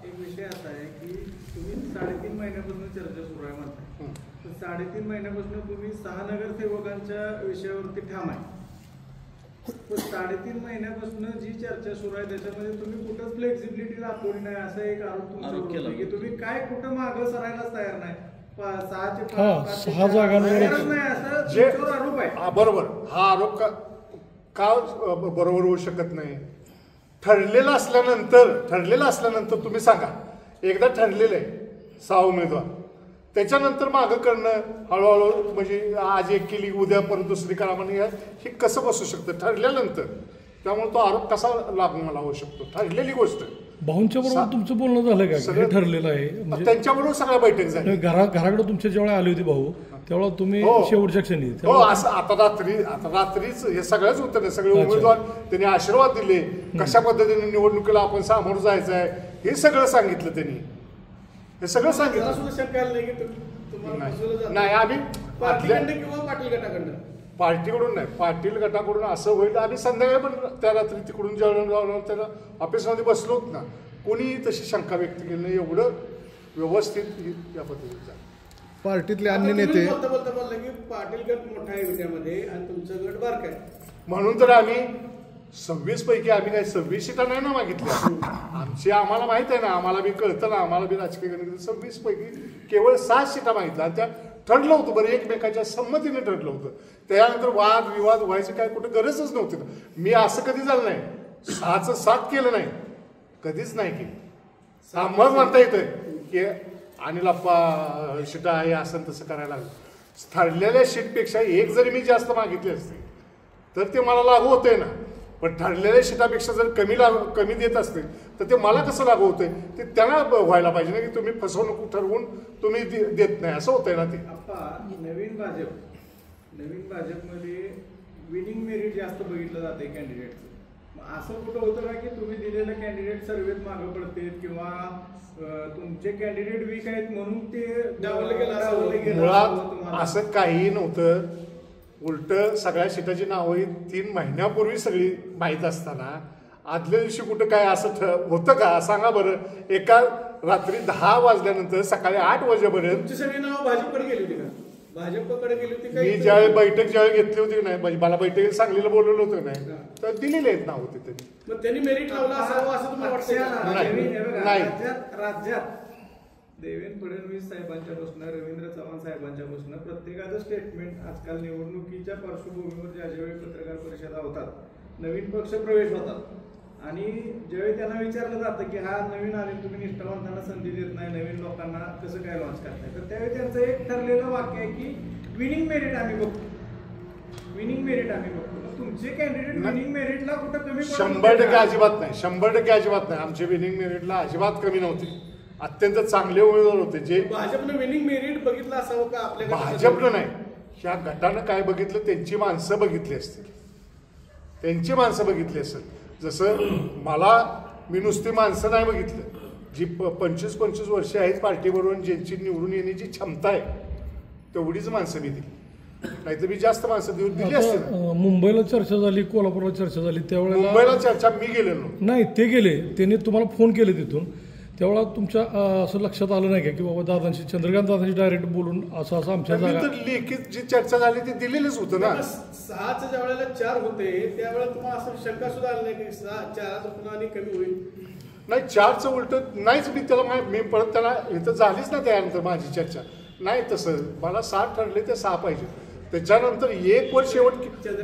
एक विषय असा आहे की तुम्ही 3.5 महिन्यापासून चर्चा सुरू आहे म्हणताय, तर 3.5 महिन्यापासून तुम्ही 6 नगरसेवकांच्या विषयावरती ठाम आहे. पण 3.5 महिन्यापासून जी चर्चा सुरू आहे त्याच्यामध्ये तुम्ही कुठंच फ्लेक्झिबिलिटी दाखवली नाही, असा एक आरोप केला की तुम्ही काय कुठं मागं सरायलाच तयार नाही. 6 जागांवर आरोप आहे. बरोबर, हा आरोप का बरोबर होऊ शकत नाही? ठरलेलं असल्यानंतर तुम्ही सांगा, एकदा ठरलेलं आहे 6 उमेदवार, त्याच्यानंतर मागं करणं हळूहळू, म्हणजे आज एक केली उद्या परत दुसरी करा म्हणजे हे कसं बसू शकतं ठरल्यानंतर? त्यामुळे तो आरोप कसा लागू मला होऊ शकतो? ठरलेली गोष्ट. भाऊंच्या बरोबर तुमचं बोलणं झालं का? सगळं ठरलेलं आहे म्हणजे त्यांच्याबरोबर सगळ्या बैठक झाली. घराकडे तुमच्या जेव्हा आली होती भाऊ, तेव्हा तुम्ही शेवटच्या क्षणी असं आता रात्रीच हे सगळंच होतं ना. सगळे उमेदवार त्यांनी आशीर्वाद दिले, कशा पद्धतीने निवडणुकीला आपण सामोरं जायचं आहे हे सगळं सांगितलं त्यांनी. हे सगळं सांगितलं नाही आम्ही पार्टीकडून नाही, पाटील गटाकडून असं होईल. आम्ही संध्याकाळी पण त्या रात्री तिकडून जेवण त्याला ऑफिसमध्ये बसलो होत ना, कोणी तशी शंका व्यक्त केली नाही. एवढं व्यवस्थित या पद्धतीचं. पार्टीतले अन्य नेते बोलता की पाटील गट मोठा आहे विद्यामध्ये आणि तुमचं गट बारका आहे, म्हणून तर आम्ही 26 पैकी आम्ही काही 26 सीटा नाही ना मागितल्या. आम्हाला माहित आहे ना, आम्हाला बी कळतं ना, आम्हाला बी राजकीय गणित. 26 पैकी केवळ 7 सीटा मागितल्या. त्या ठरलं होतं बरं, एकमेकाच्या संमतीने ठरलं होतं. त्यानंतर वाद विवाद व्हायची काय कुठं गरजच नव्हती ना. मी असं कधी झालं नाही, 6चं 7 केलं नाही, कधीच नाही केलं. मग म्हणता येतंय की अनिल आप्पा सीटा आहे असं तसं करायला लागलं. ठरलेल्या सीटपेक्षा एक जरी मी जास्त मागितली असते तर ते मला लागू होतंय ना, पण ठरलेल्या सीटापेक्षा जर कमी देत असते तर ते मला कसं लागू होतंय? ते त्यांना व्हायला पाहिजे ना की तुम्ही फसवणूक ठरवून तुम्ही देत नाही, असं होतंय ना ते. नवीन भाजपमध्ये विनिंग मेरिट जास्त बघितलं जाते कॅन्डिडेटचं. असं कुठं होतं का की तुम्ही दिलेलं कॅन्डिडेट सर्वेत मागं पडतेत किंवा तुमचे कॅन्डिडेट वीक आहेत म्हणून ते डावलं गेलं? मुळात असं काही नव्हतं. उलट सगळ्या सीटाची नावं ही 3 महिन्यापूर्वी सगळी माहीत असताना आदल्या दिवशी कुठं काय असं होतं का? सांगा बरं. एका रात्री 10 वाजल्यानंतर सकाळी 8 वाजेपर्यंत तुमची सगळी नावं भाजपकडे गेली होती का? भाजपकडे गेली होती का? मी ज्यावेळी बैठक घेतली होती नाही, मला बैठकीत सांगलीला बोलवलं होतं नाही, तर दिलेले आहेत नाव होते त्यांनी. मग त्यांनी मेरिट लावलं असावं असं तुम्हाला वाटतं? नाही. राज्यात देवेंद्र फडणवीस साहेबांच्यापासून रवींद्र चव्हाण साहेबांच्यापासून प्रत्येकाचं स्टेटमेंट आजकाल निवडणुकीच्या पार्श्वभूमीवर ज्यावेळी पत्रकार परिषदा होतात, नवीन पक्ष प्रवेश होतात आणि ज्यावेळी त्यांना विचारलं जातं की हा नवीन आले तुम्ही निष्ठावंतांना संधी देत नाही, नवीन लोकांना कसं काय लॉन्च करताय, तर त्यावेळी त्यांचं एक ठरलेलं वाक्य आहे की विनिंग मेरिट आम्ही बघतो, विनिंग मेरिट आम्ही बघतो. तुमचे कॅन्डिडेट विनिंग मेरिटला कुठं कमी? 100% अजिबात नाही, 100% अजिबात नाही. आमचे विनिंग मेरिटला अजिबात कमी नव्हते. अत्यंत चांगले उमेदवार होते. जे भाजपनं विनिंग मेरिट बघितलं असावं का? आपल्या भाजपनं नाही, ह्या गटानं काय बघितलं, त्यांची माणसं बघितली असतील, त्यांची माणसं बघितली असेल. जसं मी नुसती माणसं नाही बघितलं, जी 25-25 वर्षे आहेत पार्टीबरोबर, ज्यांची निवडून येण्याची क्षमता आहे तेवढीच माणसं मी दिली. नाहीतर मी जास्त माणसं दिली असते. मुंबईला चर्चा झाली, कोल्हापूरला चर्चा झाली, त्यावेळेला मुंबईला चर्चा मी गेलेलो नाही, ते गेले, त्यांनी तुम्हाला फोन केले तिथून. त्यावेळेला तुमच्या असं लक्षात आलं नाही का की बाबा दादांशी चंद्रकांत दादांशी डायरेक्ट बोलून असं असं आमच्या मी जागा तर लेखीत जी चर्चा झाली ती दिलेलीच होतं ना. 6च्या ज्या वेळेला 4 होते त्यावेळेला तुम्हाला असं शंका सुद्धा आली नाही की 4 पुन्हा आणि कमी होईल. नाही 4चं उलट नाहीच. मी त्याला मी परत त्याला इथं झालीच ना त्यानंतर माझी चर्चा नाही. तसं मला 6 ठरले ते 6 पाहिजे. त्याच्यानंतर 1 वर्ष शेवट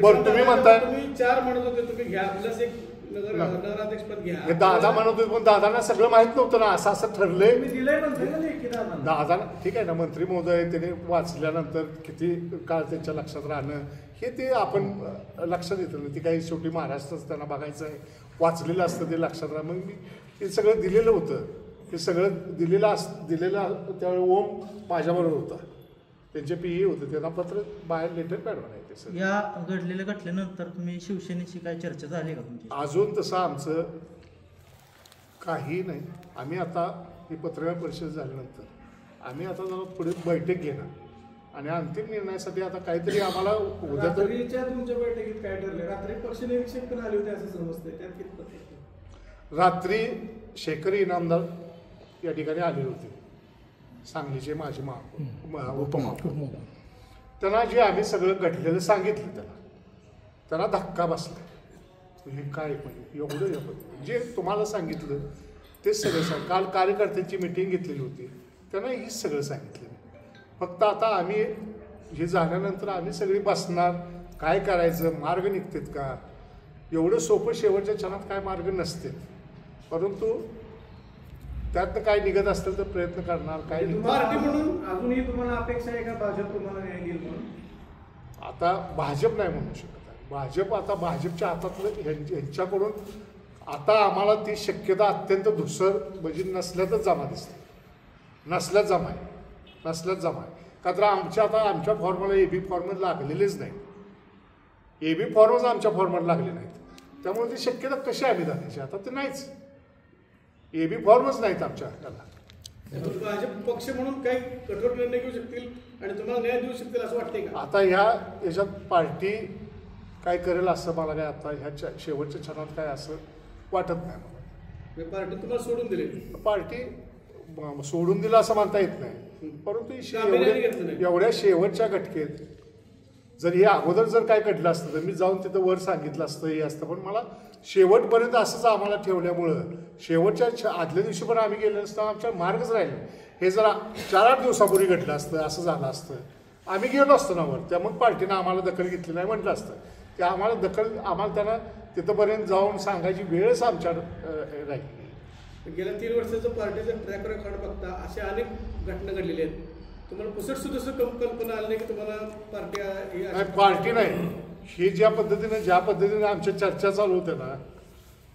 बरं तुम्ही म्हणताय तुम्ही 4 म्हणत होते तुम्ही घ्या प्लस एक नगराध्यक्षपद घ्या. हे दादा म्हणत होते पण दादांना सगळं माहित नव्हतं ना असं असं ठरलंय. मी दिलंय म्हणते ना लेखी दादा. दादा ठीक आहे ना मंत्री महोदय त्याने वाचल्यानंतर किती काळ त्यांच्या लक्षात राहणं हे ते आपण लक्षात येतं ना. ती काही शेवटी महाराष्ट्रच त्यांना बघायचं आहे वाचलेलं असतं ते लक्षात राहा. मग मी हे सगळं दिलेलं होतं. हे सगळं दिलेलं त्यावेळी ओम माझ्याबरोबर होता. त्यांचे पीए होते त्यांना पत्र बाहेर लेटर काढून आहे. ते सगळं या घडलेल्या घटनेनंतर तुम्ही शिवसेनेची काय चर्चा झाली का तुमची? अजून तसं आमचं काही नाही. आम्ही आता ही पत्रकार परिषद झाल्यानंतर आम्ही आता जरा पुढे बैठक घेणार आणि अंतिम निर्णयासाठी आता काहीतरी आम्हाला उद्या तर रात्रीच्या तुमच्या बैठकीत काय ठरले? रात्री पक्ष निरीक्षक पण आले होते असं समजतंय. त्यात कितपत रात्री शेखरी इनामदार या ठिकाणी आलेले होते. सांगलीचे माझे उपमहापौर. त्यांना जे आम्ही सगळं घडलेलं सांगितलं त्यांना धक्का बसला. हे काय म्हणजे एवढं जे तुम्हाला सांगितलं ते सगळं काल कार्यकर्त्यांची मिटिंग घेतलेली होती त्यांना हेच सगळं सांगितलं. फक्त आता आम्ही हे झाल्यानंतर आम्ही सगळी बसणार काय करायचं मार्ग निघतात का एवढं सोपं शेवटच्या क्षणात काय मार्ग नसते. परंतु त्यातनं काय निघत असेल तर प्रयत्न करणार. काय पार्टी म्हणून अजूनही तुम्हाला अपेक्षा आहे का भाजप तुम्हाला न्याय देईल म्हणून? आता भाजप नाही म्हणू शकत आहे. भाजप आता भाजपच्या हातातलं यांच्याकडून आता आम्हाला ती शक्यता अत्यंत धुसर म्हणजे नसल्यातच जमा दिसते. नसल्यात जमा आहे का तर आमच्या फॉर्मला एबी फॉर्मला लागलेलेच नाही. एबी फॉर्मच आमच्या फॉर्मला लागले नाहीत. त्यामुळे ती शक्यता कशी आम्ही दाखवायची आता ते नाहीच. एबी फॉर्मच नाहीत आमच्या त्याला. भाजप पक्ष म्हणून काही कठोर निर्णय घेऊ शकतील आणि तुम्हाला न्याय देऊ शकतील असं वाटतंय का? आता याच्यात पार्टी काय करेल असं मला काय आता ह्या शेवटच्या क्षणात काय असं वाटत नाही मला. पार्टी तुम्हाला सोडून दिली? पार्टी सोडून दिलं असं म्हणता येत नाही. परंतु एवढ्या शेवटच्या घटकेत जर हे अगोदर जर काय घडलं असतं तर मी जाऊन तिथं वर सांगितलं असतं हे असतं. पण मला शेवटपर्यंत असंच आम्हाला ठेवल्यामुळं शेवटच्या आदल्या दिवशी पण आम्ही गेलो असतो आमच्या मार्गच राहिले. हे जरा 4-8 दिवसापूर्वी घडलं असतं असं झालं असतं आम्ही गेलो असतो ना वर. त्यामुळे पार्टीनं आम्हाला दखल घेतली नाही म्हटलं असतं. ते आम्हाला त्यांना तिथंपर्यंत जाऊन सांगायची वेळच आमच्या राहिली. गेल्या 3 वर्षाचं पार्टीचं ट्रॅक रेकॉर्ड बघता अशा अनेक घटना घडलेल्या आहेत. तुम्हाला पुसट सुद्धा कल्पना आली नाही की तुम्हाला पार्टी नाही. हे ज्या पद्धतीने आमच्या चर्चा चालू होत्या ना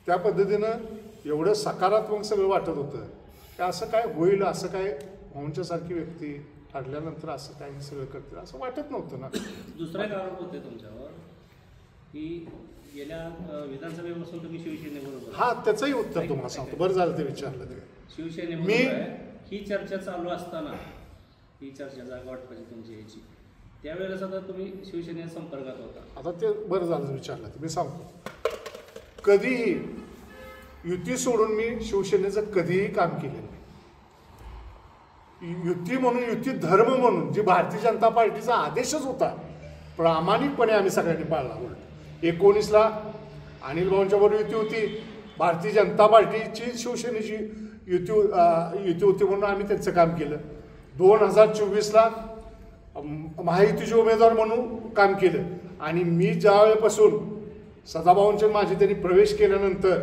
त्या पद्धतीनं एवढं सकारात्मक सगळं वाटत होतं की असं काय होईल असं काय भाऊंच्यासारखी व्यक्ती ठरल्यानंतर असं काही सगळं करतील असं वाटत नव्हतं ना. दुसरा एक आरोप होते तुमच्यावर की गेल्या विधानसभेपासून तुम्ही शिवसेनेबरोबर. हा त्याचंही उत्तर तुम्हाला सांगतो. बरं झालं ते विचारलं. ते शिवसेनेबरोबर ही चर्चा चालू असताना ही चर्चा जागा वाटपाची तुमची याची त्यावेळेला सुद्धा तुम्ही शिवसेने संपर्कात होता. आता ते बरं झालं विचारलं. मी सांगतो कधीही युती सोडून मी शिवसेनेचं कधीही काम केलेलं नाही. युती म्हणून युती धर्म म्हणून जी भारतीय जनता पार्टीचा आदेशच होता प्रामाणिकपणे आम्ही सगळ्यांनी पाळला. उलट 19ला अनिल भाऊंच्या बरोबर युती होती. भारतीय जनता पार्टीची शिवसेनेची युती होती म्हणून आम्ही त्यांचं काम केलं. 2024ला महायुतीचे उमेदवार म्हणून काम केलं. आणि मी ज्या वेळेपासून सदाभाऊंचे माझे त्यांनी प्रवेश केल्यानंतर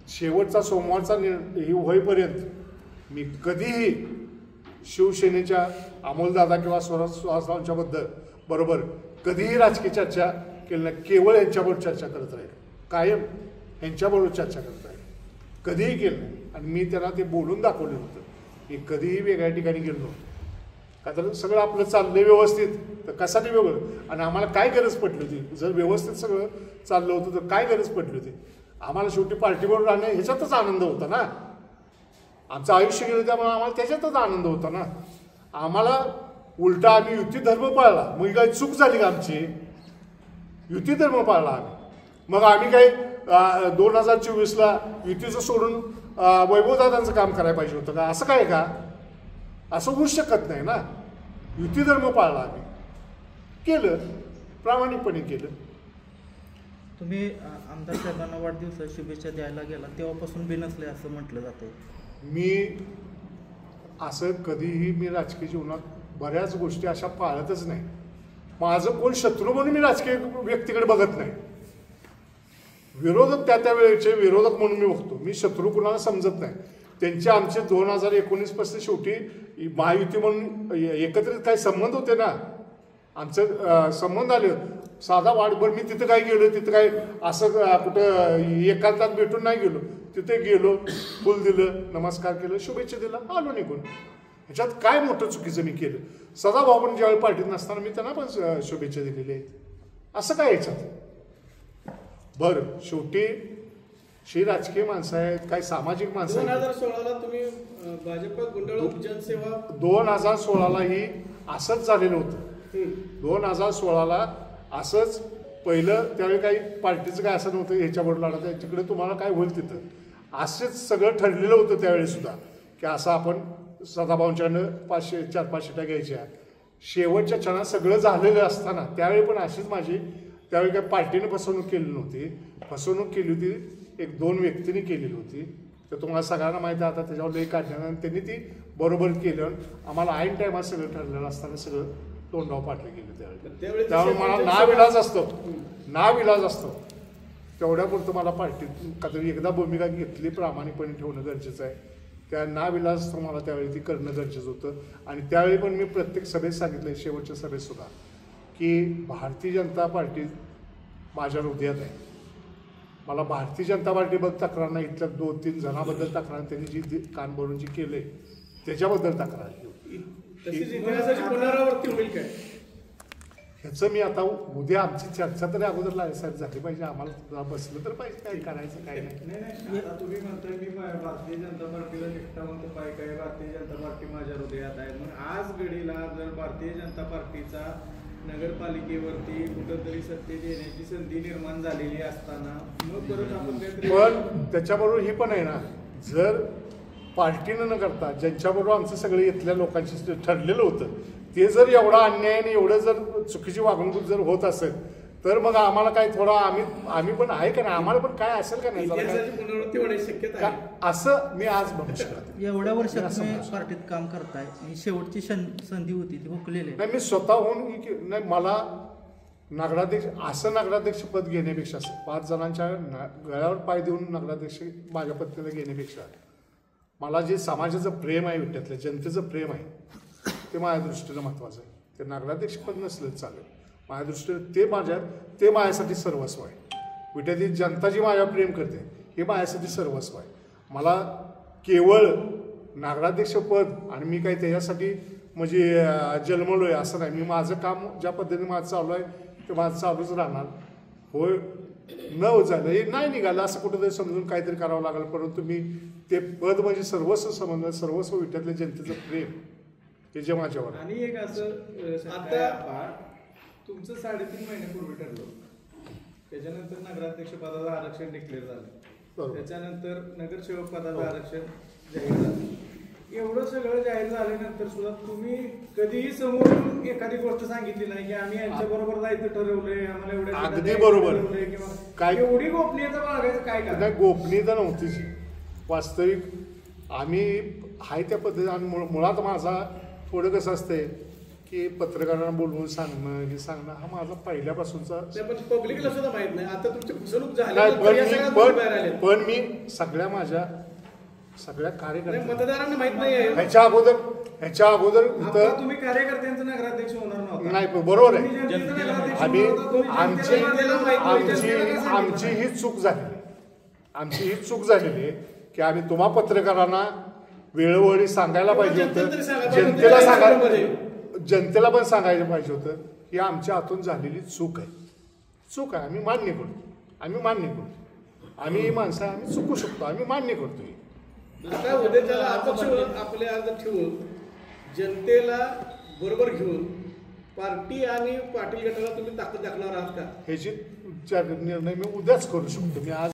शेवटचा सोमवारचा होईपर्यंत मी कधीही शिवसेनेच्या अमोलदादा किंवा सुहासरावांच्या बरोबर कधीही राजकीय चर्चा केली नाही. केवळ यांच्याबरोबर चर्चा करत राहील. कायम यांच्याबरोबर चर्चा करत राहील. कधीही केलं नाही. आणि मी त्यांना ते बोलून दाखवलं होतं. मी कधीही वेगळ्या ठिकाणी गेलो नव्हतो. का तर सगळं आपलं चाललंय व्यवस्थित तर कशासाठी वेगळं आणि आम्हाला काय गरज पडली होती. जर व्यवस्थित सगळं चाललं होतं तर काय गरज पडली होती. आम्हाला शेवटी पार्टीबरोबर राहणं ह्याच्यातच आनंद होता ना. आमचं आयुष्य गेलं त्यामुळे आम्हाला त्याच्यातच आनंद होता ना. आम्हाला उलटा आम्ही युती धर्म पाळला. मग काही चूक झाली का आमची. युती धर्म पाळला आम्ही. मग आम्ही काही 2024ला युतीचं सोडून वैभवदादांचं काम करायला पाहिजे होतं का? असं काय का? असं होऊच शकत नाही ना. युती धर्म पाळला आम्ही, केलं, प्रामाणिकपणे केलं. तुम्ही आमदार साहेबांना वाढदिवसाच्या शुभेच्छा द्यायला गेला तेव्हापासून बिनसले असं म्हटलं जातं. मी असं कधीही मी राजकीय जीवनात बऱ्याच गोष्टी अशा पाळतच नाही. माझं कोण शत्रू म्हणून मी राजकीय व्यक्तीकडे बघत नाही. विरोधक त्या वेळेचे विरोधक म्हणून मी बघतो. मी शत्रू कुणाला समजत नाही. त्यांचे आमचे 2019 पासून शेवटी महायुती म्हणून एकत्रित काही संबंध होते ना, आमचं संबंध आले. साधा वाटभर मी तिथं काय गेलो, तिथं काय असं कुठं एकांतात भेटून नाही गेलो. तिथे गेलो, फुल दिलं, नमस्कार केलं, शुभेच्छा दिला, आलो निघून. ह्याच्यात काय मोठं चुकीचं मी केलं? सदाभाऊ पण ज्यावेळी पार्टीत नसताना मी त्यांना पण शुभेच्छा दिलेल्या आहेत. असं काय याच्यात? बरं, शेवटी ही राजकीय माणसं आहेत, काही सामाजिक माणसं आहेत. 2016ला तुम्ही भाजप गुंडाळून जनसेवा 2016ला ही असंच झालेलं होतं. 2016ला असंच पहिलं त्यावेळी काही पार्टीचं काय असं नव्हतं ह्याच्याबरोबर लढत आहे, तिकडे तुम्हाला काय होईल तिथं, असंच सगळं ठरलेलं होतं त्यावेळी सुद्धा की असं आपण सदाभाऊंच्याकडनं 400 शिटा घ्यायच्या. शेवटच्या क्षणात सगळं झालेलं असताना त्यावेळी पण अशीच माझी त्यावेळी काही पार्टीने फसवणूक केली नव्हती. फसवणूक केली होती 1-2 व्यक्तींनी केलेली होती. तर तुम्हाला सगळ्यांना माहिती आहे. आता त्याच्यावर लई काढल्यानंतर त्यांनी ती बरोबर केलं. आम्हाला ऐन टायमात सगळं ठरलेलं असताना सगळं तोंडावर पाडले गेले त्यावेळी. त्यामुळे मला नाविलाज असतो तेवढ्यापुरतं मला पार्टीत काहीतरी एकदा भूमिका घेतली, प्रामाणिकपणे ठेवणं गरजेचं आहे. त्या नाविलाज असतो मला त्यावेळी ती करणं गरजेचं होतं. आणि त्यावेळी पण मी प्रत्येक सभेत सांगितलं, शेवटच्या सभेत सुद्धा, की भारतीय जनता पार्टी माझ्या हृदयात आहे. मला भारतीय जनता पार्टीबद्दल तक्रार नाही, इथल्या 2-3 जणांबद्दल तक्रार, त्यांनी जी कान भरून जी केले त्याच्याबद्दल तक्रार. पुनरावृत्ती होईल काय ह्याचं मी आता उद्या आमची चर्चा तरी अगोदर साहेब झाली पाहिजे. आम्हाला बसलं तर पाहिजे, काय करायचं काय नाही. आता तुम्ही म्हणताय मी भारतीय जनता पार्टीला निष्ठावंत पाहिजे काय, भारतीय जनता पार्टी माझ्या हृदयात आहे. मग आज घडीला जर भारतीय जनता पार्टीचा नगरपालिकेवरती कुठंतरी सत्तेत येण्याची संधी निर्माण झालेली असताना मग परत आपण काहीतरी, पण त्याच्याबरोबर ही पण आहे ना, जर पार्टीनं न करता ज्यांच्याबरोबर आमचं सगळे इथल्या लोकांशी ठरलेलं होतं ते जर एवढा अन्याय आणि एवढं जर चुकीची वागणूक जर होत असेल तर मग आम्हाला काय थोडा आम्ही पण आहे का नाही, आम्हाला पण काय असेल का नाही पुनरावृत्ती होण्याची शक्यता आहे असं मी आज म्हणू शकतो. एवढ्या वर्षात तुम्ही पार्टीत काम करताय, शेवटची संधी होती ती हुकलेली नाही. मी स्वतःहून नाही, मला नगराध्यक्ष पद घेण्यापेक्षा 5 जणांच्या गळ्यावर पाय देऊन नगराध्यक्ष माझ्या पत्नीला घेण्यापेक्षा मला जे समाजाचं प्रेम आहे, विट्यातलं जनतेचं प्रेम आहे, ते माझ्या दृष्टीनं महत्त्वाचं आहे. ते नगराध्यक्षपद नसलं चालेल, माझ्या दृष्टीनं ते माझ्यासाठी सर्वस्व आहे. विट्यातील जनता जी माझ्यावर प्रेम करते हे माझ्यासाठी सर्वस्व आहे. मला केवळ नगराध्यक्षपद आणि मी काही त्याच्यासाठी म्हणजे जन्मलो आहे असं नाही. मी माझं काम ज्या पद्धतीने माझं चालू आहे ते माझं चालूच राहणार. होय न झालं हे नाही निघालं असं कुठंतरी समजून काहीतरी करावं लागलं, परंतु मी ते पद म्हणजे सर्वस्व समजलं, सर्वस्व विट्यातल्या जनतेचं प्रेम हे जे माझ्यावर. आणि एक असं आता तुमचं 3.5 महिन्यापूर्वी ठरलं, त्याच्यानंतर नगराध्यक्ष पदाचं आरक्षण डिक्लेअर झालं, त्याच्यानंतर नगरसेवक पदाचं आरक्षण जाहीर झालं. एवढं सगळं जाहीर झाल्यानंतर सुद्धा तुम्ही कधीही समोरून एखादी गोष्ट सांगितली नाही की आम्ही यांच्याबरोबर जायचं ठरवलंय, आम्हाला एवढ्या अगदी बरोबर किंवा काय एवढी गोपनीयता बाळगायचं काय नाही. गोपनीयता नव्हतीच वास्तविक. आम्ही आहे त्या पद्धतीने. आणि मुळात माझा थोडं कसं असतंय की पत्रकारांना बोलवून सांगणं हे सांगणं हा माझा पहिल्यापासूनचा. पब्लिकला सुद्धा माहित नाही आता तुमची फसवणूक झाली, पण मी माझ्या सगळ्या कार्यकर्त्यांना मतदारांना माहित नाही. ह्याच्या अगोदर तुम्ही कार्यकर्त्यांचं नगराध्यक्ष होणार नव्हता. नाही, बरोबर आहे. आमची ही चूक झालेली आहे की आम्ही तुम्हा पत्रकारांना वेळोवेळी सांगायला पाहिजे होतं, जनतेला पण सांगायला पाहिजे होतं की आमच्या हातून झालेली चूक आहे. आम्ही मान्य करतो. आम्ही माणसं आम्ही चुकू शकतो, आम्ही मान्य करतोय. उद्याच्याला अपक्ष आपल्या अर्ज ठेवून जनतेला बरोबर घेऊन पार्टी आणि पाटील गटाला तुम्ही ताकद दाखवणार आहात का? ह्याची निर्णय मी उद्याच करू शकतो. मी आज